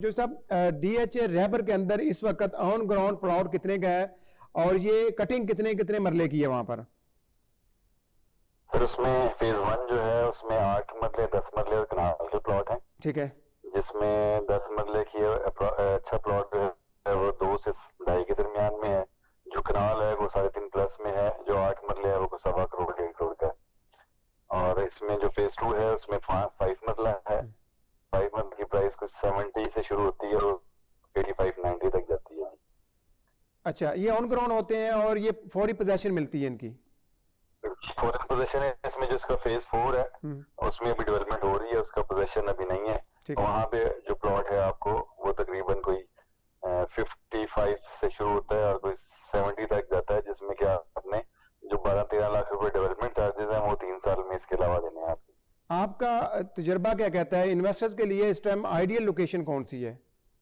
जो सब डीएचए रहबर के अंदर इस वक्त ऑन ग्राउंड प्लॉट कितने का है और ये कटिंग कितने कितने मरले की है वहां पर? सर उसमें फेज 1 जो है उसमें 8 मरले 10 मरले और कनाल के प्लॉट हैं, ठीक है, जिसमें 10 मरले की अच्छा प्लॉट जो है वो 2 से 2.5 के दरमियान में है। जो कनाल है वो 3.5 प्लस में है। जो 8 मरले है वो 1.25 करोड़ 1.5 करोड़ का है। और इसमें जो फेज 2 है उसमें 5 मरला है। 5 मरले की प्राइस कुछ 70 से शुरू होती है और 85-90 तक जाती है। अच्छा, ये ऑन ग्राउंड होते हैं और ये फौरी पोजेशन मिलती है इनकी? फॉरेन पोजीशन है इसमें। जो इसका फेज 4 है उसमें अभी डेवलपमेंट हो रही है, उसका पोजीशन अभी नहीं है। ठीक वहां पे जो प्लॉट है आपको वो तकरीबन कोई 55 से शुरू होता है और कोई 70 तक जाता है, जिसमें कि आपने जो 12-13 लाख रुपए डेवलपमेंट चार्जेस हैं वो 3 साल में इसके अलावा देने हैं आपको। आपका तजुर्बा क्या कहता है इन्वेस्टर्स के लिए इस टाइम आइडियल लोकेशन कौन सी है?